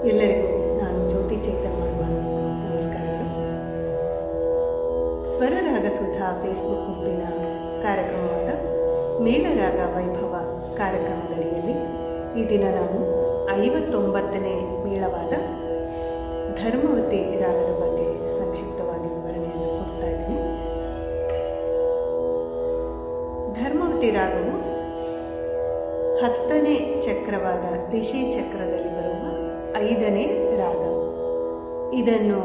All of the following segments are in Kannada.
ಎಲ್ಲರಿಗೂ ನಾನು ಜ್ಯೋತಿ ಚೇತನ್ ಮಾಡುವ ನಮಸ್ಕಾರಗಳು. ಸ್ವರರಾಗ ಸುಧಾ ಫೇಸ್ಬುಕ್ ಗುಂಪಿನ ಕಾರ್ಯಕ್ರಮವಾದ ಮೇಳರಾಗ ವೈಭವ ಕಾರ್ಯಕ್ರಮದಡಿಯಲ್ಲಿ ಈ ದಿನ ನಾನು 59ನೇ ಮೇಳವಾದ ಧರ್ಮವತಿ ರಾಗದ ಬಗ್ಗೆ ಸಂಕ್ಷಿಪ್ತವಾಗಿ ವಿವರಣೆಯನ್ನು ಕೊಡ್ತಾ ಇದ್ದೀನಿ. ಧರ್ಮವತಿ ರಾಗವು 10ನೇ ಚಕ್ರವಾದ ದಿಶಿ ಚಕ್ರದಲ್ಲಿ ಬರುವ 5ನೇ ರಾಗ. ಇದನ್ನು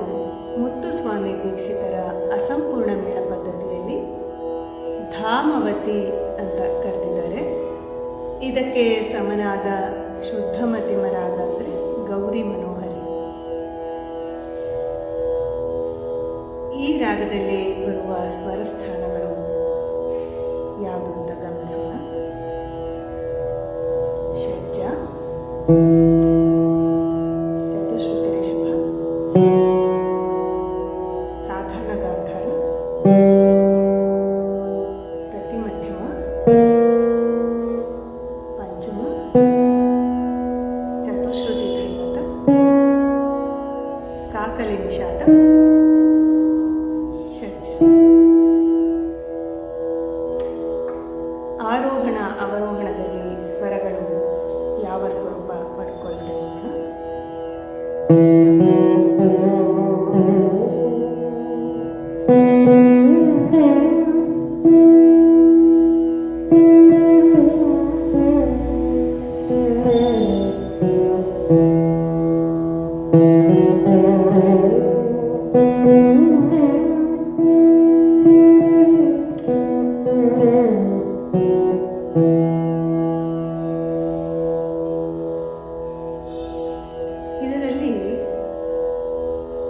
ಮುತ್ತುಸ್ವಾಮಿ ದೀಕ್ಷಿತರ ಅಸಂಪೂರ್ಣ ಮೇಳ ಪದ್ಧತಿಯಲ್ಲಿ ಧಾಮವತಿ ಅಂತ ಕರೆದಿದ್ದಾರೆ. ಇದಕ್ಕೆ ಸಮನಾದ ಶುದ್ಧ ಮಧ್ಯಮ ರಾಗ ಅಂದರೆ ಗೌರಿ ಮನೋಹರಿ. ಈ ರಾಗದಲ್ಲಿ ಬರುವ ಸ್ವರಸ್ಥಾನಗಳು ಯಾವುದು ಅಂತ ಗಮನಿಸೋಣ. ಷಡ್ಜ, ಚತುಶ್ರುತಿ ರಿಷಭ, ಸಾಧಾರಣ ಗಾಂಧಾರ, ಪ್ರತಿ ಮಧ್ಯಮ, ಪಂಚಮ, ಚತುಶ್ರುತಿ ಧೈವತ, ಕಾಕಲಿ ನಿಷಾದ, ಷಡ್ಜ. ಆರೋಹಣ ಅವರೋಹಣದಲ್ಲಿ ಸ್ವರಗಳು ಯಾವ ಸ್ವರೂಪ ಪಡ್ಕೊಳ್ತೇವೆ ನೋಡೋಣ. ಇದರಲ್ಲಿ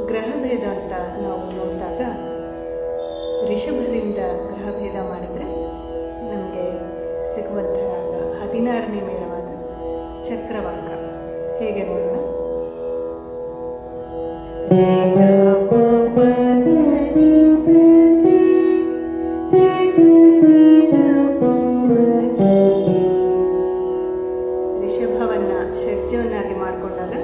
ಗ್ರಹಭೇದ ಅಂತ ನಾವು ನೋಡಿದಾಗ ರಿಷಭದಿಂದ ಗ್ರಹಭೇದ ಮಾಡಿದರೆ ನಮಗೆ ಸಿಗುವಂಥ ರಾಗ 16ನೇ ಮೇಳವಾದ ಚಕ್ರವಾಕ. ಹೇಗೆ ನೋಡೋಣ. ರಿಷಭವನ್ನ ಷಡ್ಜವನ್ನಾಗಿ ಮಾಡಿಕೊಂಡಾಗ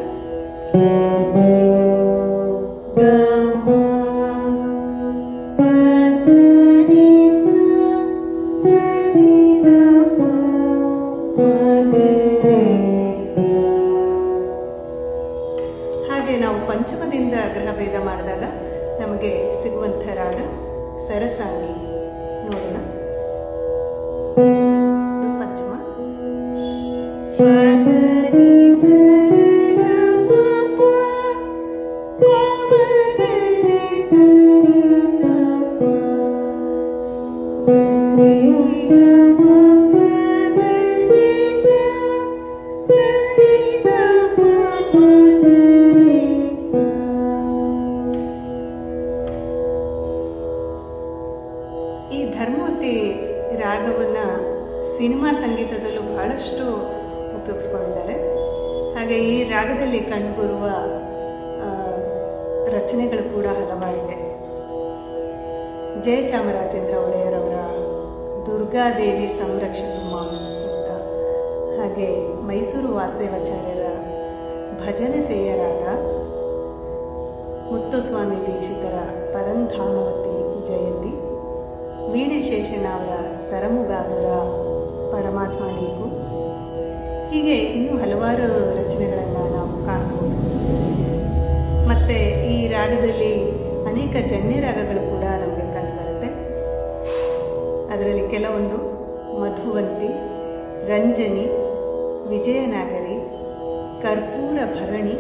ಹಾಗೆ ನಾವು ಪಂಚಮದಿಂದ ಗ್ರಹಭೇದ ಮಾಡಿದಾಗ ನಮಗೆ ಸಿಗುವಂಥ ರಾಗ ಸರಸಾಂಗಿ. ನೋಡೋಣ. ಪಂಚಮ, ಈ ಧರ್ಮವತಿ ರಾಗವನ್ನು ಸಿನಿಮಾ ಸಂಗೀತದಲ್ಲೂ ಬಹಳಷ್ಟು ಉಪಯೋಗಿಸ್ಕೊಂಡಿದ್ದಾರೆ. ಹಾಗೆ ಈ ರಾಗದಲ್ಲಿ ಕಂಡುಬರುವ ರಚನೆಗಳು ಕೂಡ ಹಲವಾರಿವೆ. ಜಯಚಾಮರಾಜೇಂದ್ರ ಒಡೆಯರವರ ದುರ್ಗಾದೇವಿ ಸಂರಕ್ಷಿತು ಮಾಂ ಅಂತ, ಹಾಗೆ ಮೈಸೂರು ವಾಸುದೇವಾಚಾರ್ಯರ ಭಜನೆ ಸೇಯರಾದ ಮುತ್ತುಸ್ವಾಮಿ ದೀಕ್ಷಿತರ ಪರಂಧಾಮವತಿ ಜಯಂತಿ, ವೀಣೆ ಶೇಷಣ್ಣ ಅವರ ತರಮುಗಾದರ ಪರಮಾತ್ಮ ನೀಕು, ಹೀಗೆ ಇನ್ನೂ ಹಲವಾರು ರಚನೆಗಳನ್ನು ನಾವು ಕಾಣಬಹುದು. ಮತ್ತು ಈ ರಾಗದಲ್ಲಿ ಅನೇಕ ಜನ್ಯ ರಾಗಗಳು ಕೂಡ ನಮಗೆ ಕಂಡುಬರುತ್ತೆ. ಅದರಲ್ಲಿ ಕೆಲವೊಂದು ಮಧುವಂತಿ, ರಂಜನಿ, ವಿಜಯನಾಗರಿ, ಕರ್ಪೂರ ಭರಣಿ,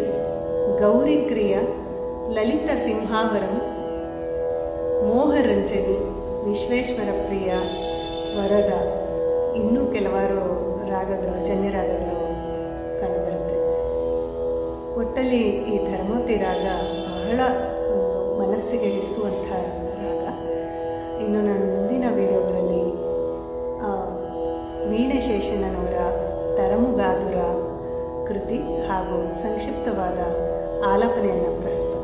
ಗೌರಿಕ್ರಿಯ, ಲಲಿತ ಸಿಂಹಾವರಂ, ಮೋಹರಂಜನಿ, ವಿಶ್ವೇಶ್ವರ ಪ್ರಿಯ, ವರದ, ಇನ್ನೂ ಕೆಲವಾರು ರಾಗಗಳು ಜನ್ಯ ರಾಗಗಳು ಕಂಡುಬರುತ್ತೆ. ಒಟ್ಟಲ್ಲಿ ಈ ಧರ್ಮವತಿ ರಾಗ ಬಹಳ ಒಂದು ಮನಸ್ಸಿಗೆ ಹಿಡಿಸುವಂಥ ರಾಗ. ಇನ್ನು ನಾನು ಮುಂದಿನ ವಿಡಿಯೋಗಳಲ್ಲಿ ವೀಣೆ ಶೇಷಣ್ಣನವರ ತರಮುಗಾದುರ ಕೃತಿ ಹಾಗೂ ಸಂಕ್ಷಿಪ್ತವಾದ ಆಲಾಪನೆಯನ್ನು ಪ್ರಸ್ತುತ